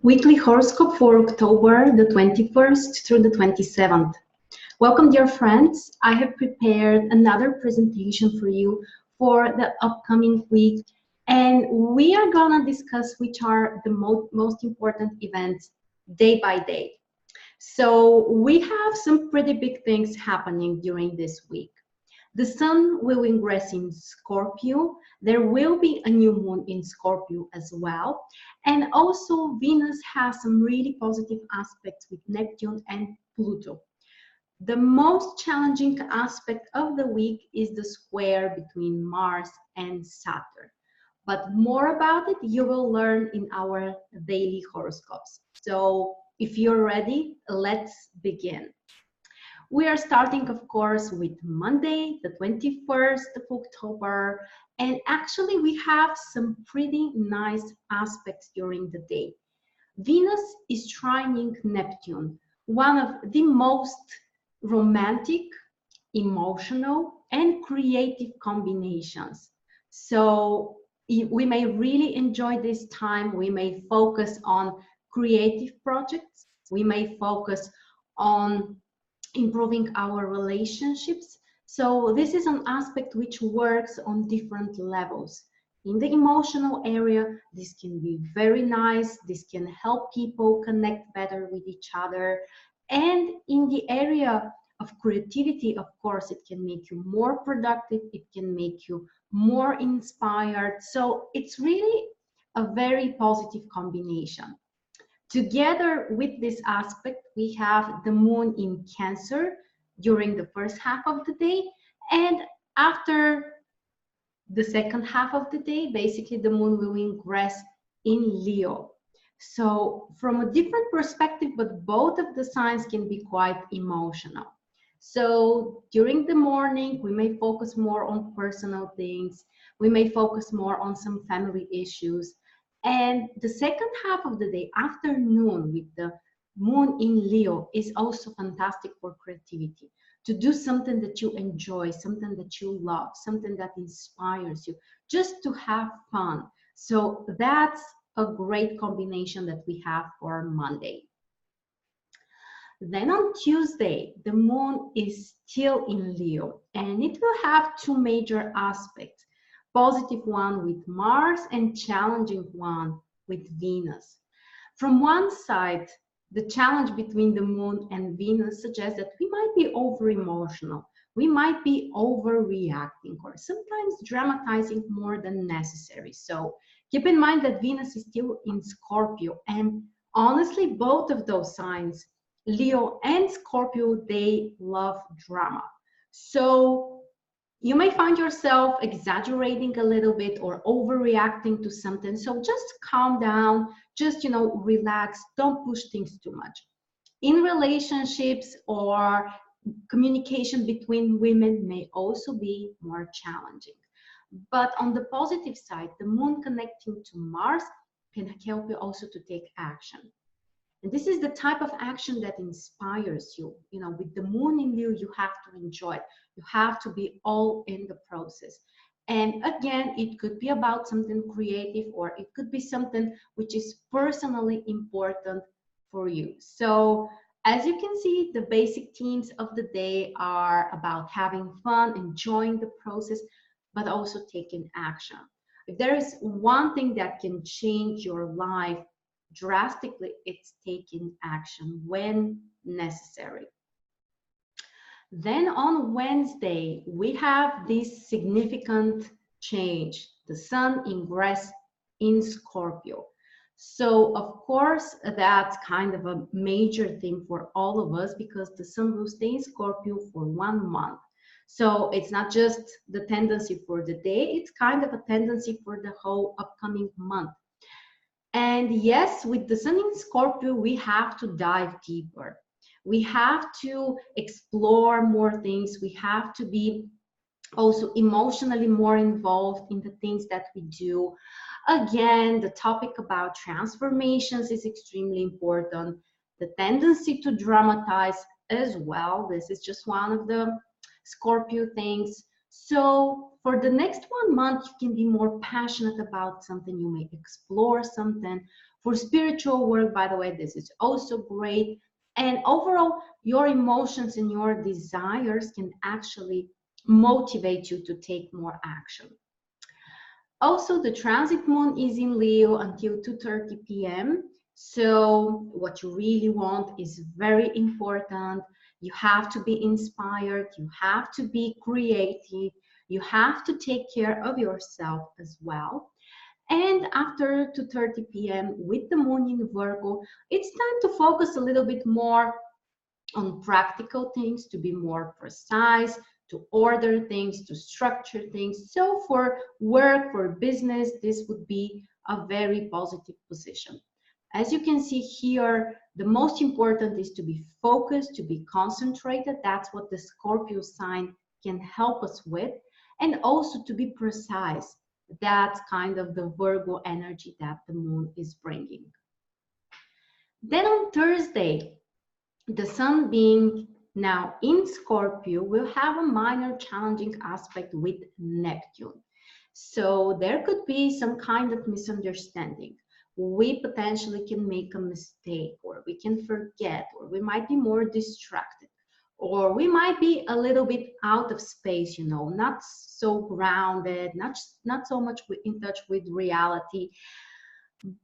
Weekly horoscope for October the 21st through the 27th. Welcome, dear friends. I have prepared another presentation for you for the upcoming week, and we are gonna discuss which are the most important events day by day. So we have some pretty big things happening during this week. The sun will ingress in Scorpio. There will be a new moon in Scorpio as well. And also Venus has some really positive aspects with Neptune and Pluto. The most challenging aspect of the week is the square between Mars and Saturn. But more about it you will learn in our daily horoscopes. So if you're ready, let's begin. We are starting, of course, with Monday, the 21st of October, and actually we have some pretty nice aspects during the day. Venus is trining Neptune, one of the most romantic, emotional, and creative combinations. So we may really enjoy this time. We may focus on creative projects. We may focus on improving our relationships. So this is an aspect which works on different levels. In the emotional area, this can be very nice. This can help people connect better with each other. And in the area of creativity, of course, it can make you more productive. It can make you more inspired. So it's really a very positive combination. Together with this aspect, we have the moon in Cancer during the first half of the day, and after the second half of the day, basically the moon will ingress in Leo. So from a different perspective, but both of the signs can be quite emotional. So during the morning, we may focus more on personal things. We may focus more on some family issues. And the second half of the day, afternoon, with the moon in Leo, is also fantastic for creativity. To do something that you enjoy, something that you love, something that inspires you, just to have fun. So that's a great combination that we have for Monday. Then on Tuesday, the moon is still in Leo, and it will have two major aspects. Positive one with Mars and challenging one with Venus. From one side, the challenge between the moon and Venus suggests that we might be over emotional. We might be overreacting or sometimes dramatizing more than necessary. So keep in mind that Venus is still in Scorpio, and honestly, both of those signs, Leo and Scorpio, they love drama. So you may find yourself exaggerating a little bit or overreacting to something. So just calm down, just, relax, don't push things too much. In relationships or communication between women may also be more challenging. But on the positive side, the moon connecting to Mars can help you also to take action. And this is the type of action that inspires you. With the moon in you, you have to enjoy it. You have to be all in the process. And again, it could be about something creative, or it could be something which is personally important for you. So as you can see, the basic themes of the day are about having fun, enjoying the process, but also taking action. If there is one thing that can change your life drastically, it's taking action when necessary. Then on Wednesday, we have this significant change. The sun ingress in Scorpio. So of course, that's kind of a major thing for all of us because the sun will stay in Scorpio for 1 month. So it's not just the tendency for the day, it's kind of a tendency for the whole upcoming month. And yes, with the sun in Scorpio, we have to dive deeper. We have to explore more things. We have to be also emotionally more involved in the things that we do. Again, the topic about transformations is extremely important. The tendency to dramatize as well. This is just one of the Scorpio things. So for the next 1 month, you can be more passionate about something. You may explore something. For spiritual work, by the way, this is also great. And overall, your emotions and your desires can actually motivate you to take more action. Also, the transit moon is in Leo until 2:30 p.m. So what you really want is very important. You have to be inspired. You have to be creative. You have to take care of yourself as well. And after 2:30 p.m. with the moon in Virgo, it's time to focus a little bit more on practical things, to be more precise, to order things, to structure things. So for work, for business, this would be a very positive position. As you can see here, the most important is to be focused, to be concentrated. That's what the Scorpio sign can help us with. And also to be precise. That's kind of the Virgo energy that the moon is bringing. Then on Thursday, the sun being now in Scorpio will have a minor challenging aspect with Neptune. So there could be some kind of misunderstanding. We potentially can make a mistake, or we can forget, or we might be more distracted, or we might be a little bit out of space, you know, not so grounded, not so much in touch with reality.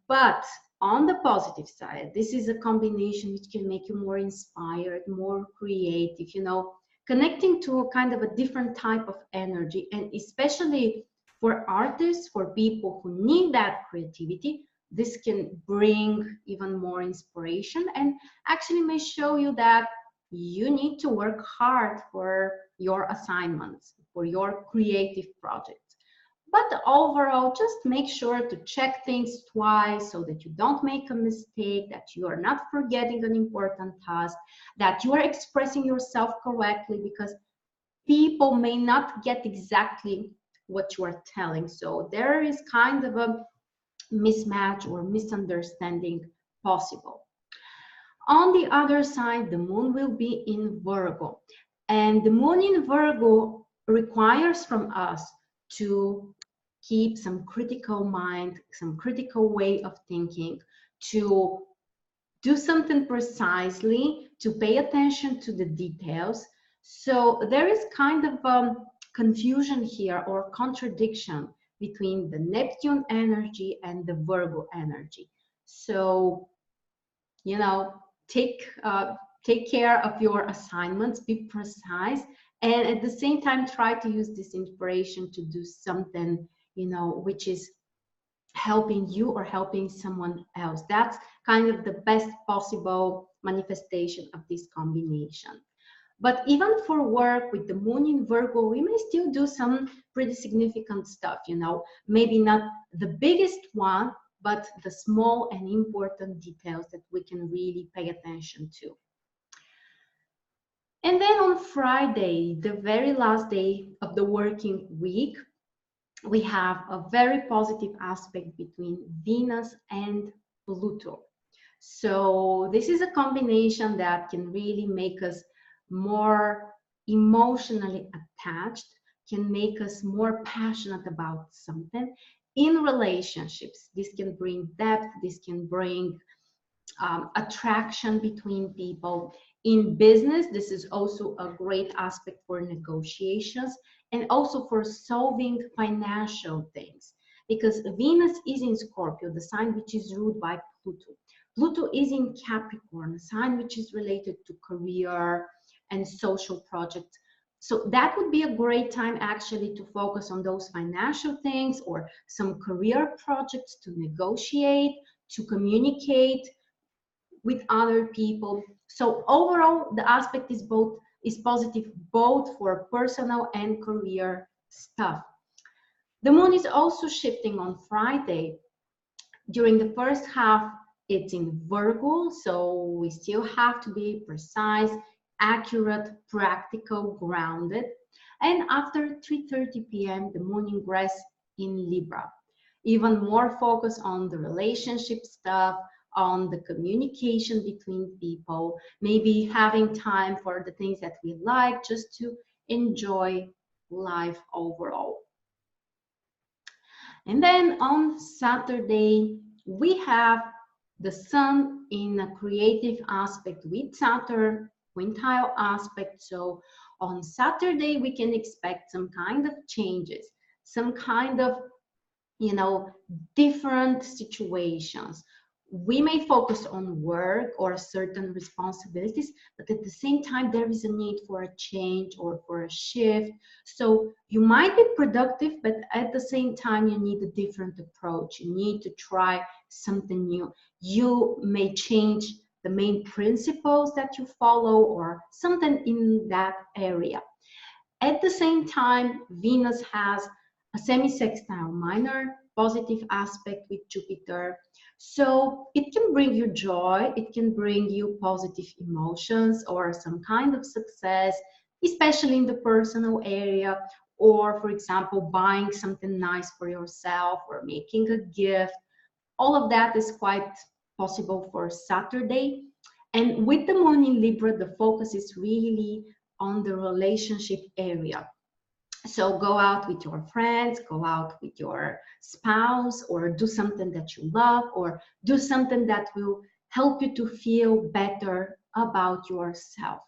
But on the positive side, this is a combination which can make you more inspired, more creative, you know, connecting to a kind of a different type of energy. And especially for artists, for people who need that creativity, this can bring even more inspiration and actually may show you that you need to work hard for your assignments, for your creative projects. But overall, just make sure to check things twice so that you don't make a mistake, that you are not forgetting an important task, that you are expressing yourself correctly, because people may not get exactly what you are telling. So there is kind of a mismatch or misunderstanding possible. On the other side, the moon will be in Virgo. And the moon in Virgo requires from us to keep some critical mind, some critical way of thinking, to do something precisely, to pay attention to the details. So there is kind of confusion here or contradiction between the Neptune energy and the Virgo energy. So, you know, take care of your assignments, be precise, and at the same time try to use this inspiration to do something, you know, which is helping you or helping someone else. That's kind of the best possible manifestation of this combination. But even for work with the moon in Virgo, we may still do some pretty significant stuff, you know, maybe not the biggest one, but the small and important details that we can really pay attention to. And then on Friday, the very last day of the working week, we have a very positive aspect between Venus and Pluto. So this is a combination that can really make us more emotionally attached, can make us more passionate about something. In relationships, this can bring depth, this can bring attraction between people. In business, this is also a great aspect for negotiations and also for solving financial things, because Venus is in Scorpio, the sign which is ruled by Pluto. Pluto is in Capricorn, a sign which is related to career and social projects. So that would be a great time actually to focus on those financial things or some career projects, to negotiate, to communicate with other people. So overall, the aspect is positive both for personal and career stuff. The moon is also shifting on Friday. During the first half, it's in Virgo, so we still have to be precise, accurate, practical, grounded. And after 3:30 p.m., the moon ingress in Libra. Even more focus on the relationship stuff, on the communication between people, maybe having time for the things that we like, just to enjoy life overall. And then on Saturday, we have the sun in a creative aspect with Saturn, quintile aspect. So on Saturday, we can expect some kind of changes, some kind of, you know, different situations. We may focus on work or certain responsibilities, but at the same time, there is a need for a change or for a shift. So you might be productive, but at the same time, you need a different approach. You need to try something new. You may change the main principles that you follow or something in that area. At the same time, Venus has a semi-sextile minor positive aspect with Jupiter. So it can bring you joy, it can bring you positive emotions or some kind of success, especially in the personal area, or for example, buying something nice for yourself or making a gift. All of that is quite possible for Saturday. And with the moon in Libra, the focus is really on the relationship area. So go out with your friends, go out with your spouse, or do something that you love, or do something that will help you to feel better about yourself.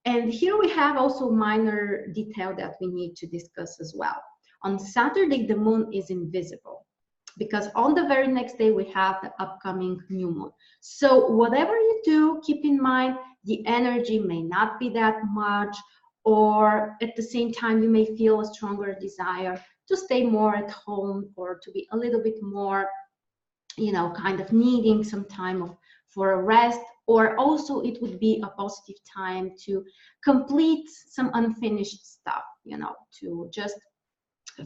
And here we have also minor detail that we need to discuss as well. On Saturday, the moon is invisible because on the very next day we have the upcoming new moon. So whatever you do, keep in mind the energy may not be that much, or at the same time you may feel a stronger desire to stay more at home or to be a little bit more, you know, kind of needing some time for a rest. Or also it would be a positive time to complete some unfinished stuff, you know, to just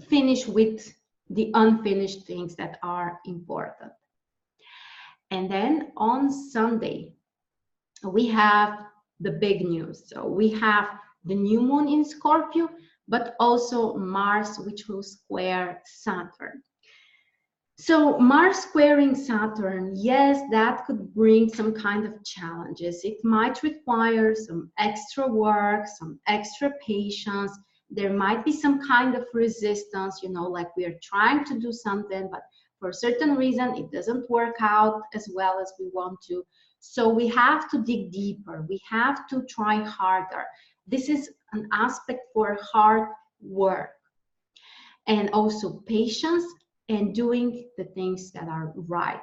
finish with the unfinished things that are important. And then on Sunday, we have the big news. So we have the new moon in Scorpio, but also Mars, which will square Saturn. So Mars squaring Saturn, yes, that could bring some kind of challenges. It might require some extra work, some extra patience. There might be some kind of resistance, you know, like we are trying to do something, but for a certain reason, it doesn't work out as well as we want to. So we have to dig deeper. We have to try harder. This is an aspect for hard work and also patience and doing the things that are right.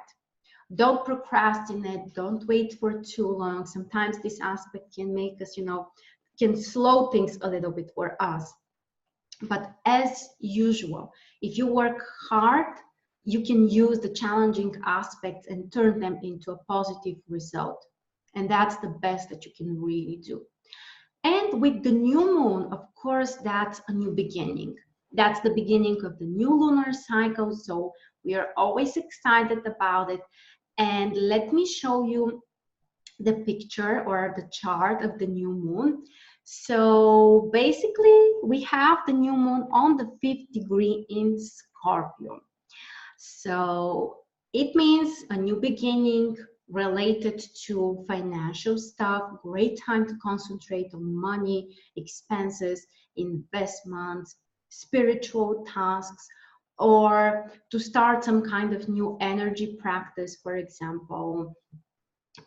Don't procrastinate, don't wait for too long. Sometimes this aspect can make us, you know, can slow things a little bit for us. But as usual, if you work hard, you can use the challenging aspects and turn them into a positive result. And that's the best that you can really do. And with the new moon, of course, that's a new beginning. That's the beginning of the new lunar cycle. So we are always excited about it. And let me show you the picture or the chart of the new moon. So basically, we have the new moon on the 5th degree in Scorpio. So it means a new beginning related to financial stuff, great time to concentrate on money, expenses, investments, spiritual tasks, or to start some kind of new energy practice, for example,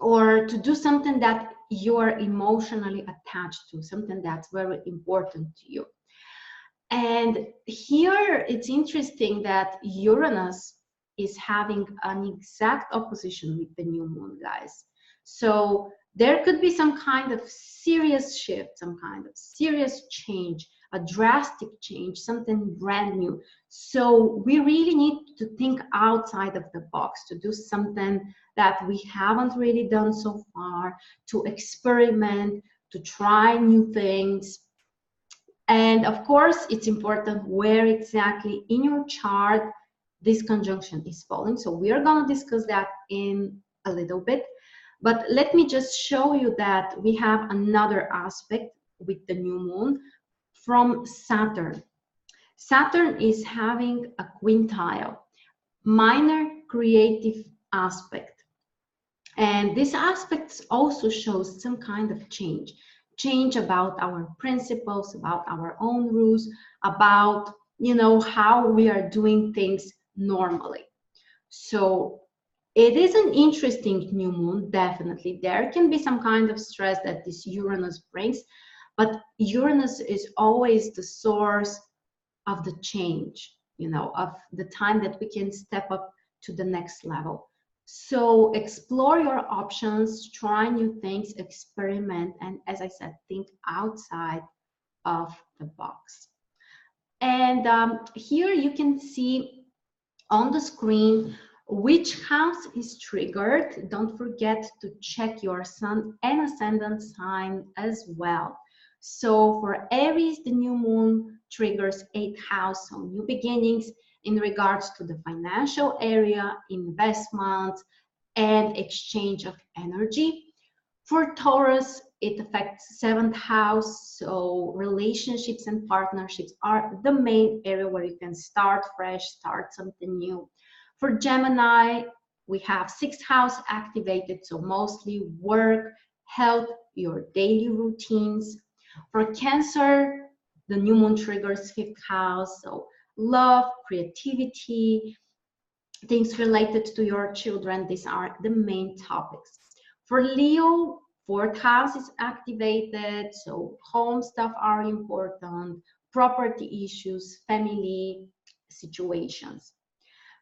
or to do something that you're emotionally attached to, something that's very important to you. And here it's interesting that Uranus is having an exact opposition with the new moon, guys. So there could be some kind of serious shift, some kind of serious change, a drastic change, something brand new. So we really need to think outside of the box, to do something that we haven't really done so far, to experiment, to try new things. And of course, it's important where exactly in your chart this conjunction is falling. So we are going to discuss that in a little bit. But let me just show you that we have another aspect with the new moon from Saturn. Saturn is having a quintile, minor creative aspect. And this aspect also shows some kind of change about our principles, about our own rules, about, you know, how we are doing things normally. So It is an interesting new moon, definitely. There can be some kind of stress that this Uranus brings, but Uranus is always the source of the change, you know, of the time that we can step up to the next level. So explore your options, try new things, experiment, and as I said, think outside of the box. And here you can see on the screen which house is triggered. Don't forget to check your sun and ascendant sign as well. So for Aries, the new moon triggers 8th house, so new beginnings in regards to the financial area, investment, and exchange of energy. For Taurus, it affects 7th house, so relationships and partnerships are the main area where you can start fresh, start something new. For Gemini, we have 6th house activated, so mostly work, health, your daily routines. For Cancer, the new moon triggers 5th house, so love, creativity, things related to your children. These are the main topics. For Leo, 4th house is activated, so home stuff are important, property issues, family situations.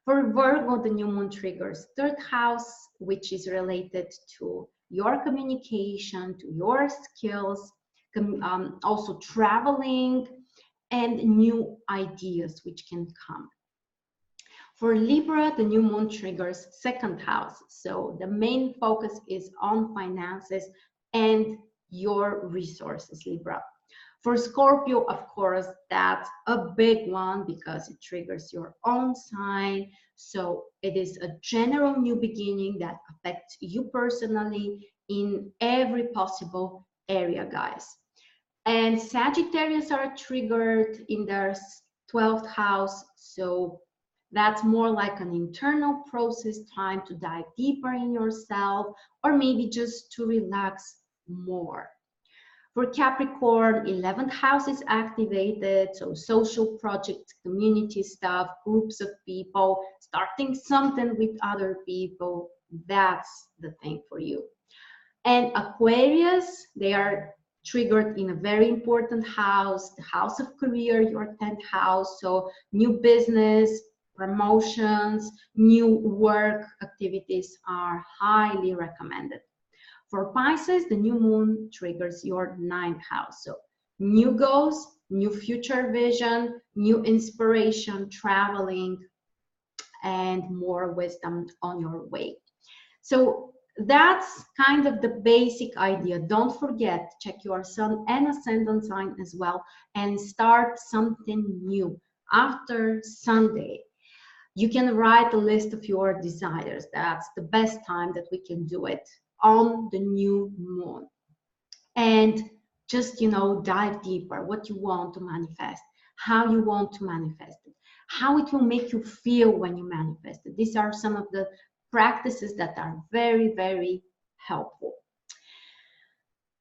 For Virgo, the new moon triggers 3rd house, which is related to your communication, to your skills, also traveling, and new ideas which can come. For Libra, the new moon triggers 2nd house. So the main focus is on finances and your resources, Libra. For Scorpio, of course, that's a big one because it triggers your own sign. So it is a general new beginning that affects you personally in every possible area, guys. And Sagittarius are triggered in their 12th house. So that's more like an internal process, time to dive deeper in yourself, or maybe just to relax more. For Capricorn, 11th house is activated, so social projects, community stuff, groups of people, starting something with other people, that's the thing for you. And Aquarius, they are triggered in a very important house, the house of career, your 10th house, so new business, promotions, new work activities are highly recommended. For Pisces, the new moon triggers your 9th house. So new goals, new future vision, new inspiration, traveling, and more wisdom on your way. So that's kind of the basic idea. Don't forget, check your sun and ascendant sign as well and start something new after Sunday. You can write a list of your desires. That's the best time that we can do it on the new moon. And just, you know, dive deeper what you want to manifest, how you want to manifest it, how it will make you feel when you manifest it. These are some of the practices that are very, very helpful.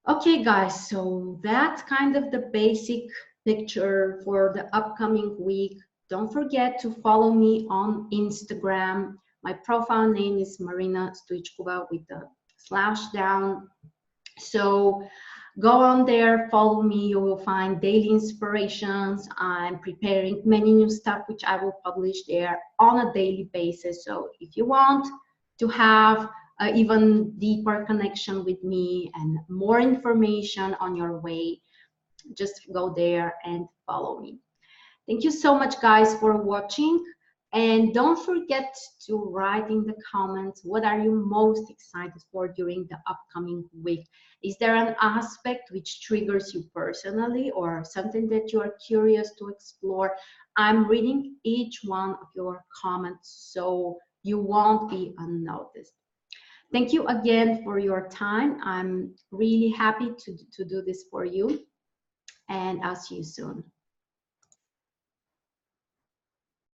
Okay, guys, so that's kind of the basic picture for the upcoming week. Don't forget to follow me on Instagram. My profile name is Marina Stoichkova with the slash down. So go on there, follow me. You will find daily inspirations. I'm preparing many new stuff which I will publish there on a daily basis. So if you want to have an even deeper connection with me and more information on your way, just go there and follow me. Thank you so much, guys, for watching. And don't forget to write in the comments, what are you most excited for during the upcoming week? Is there an aspect which triggers you personally or something that you are curious to explore? I'm reading each one of your comments, so you won't be unnoticed. Thank you again for your time. I'm really happy to do this for you, and I'll see you soon.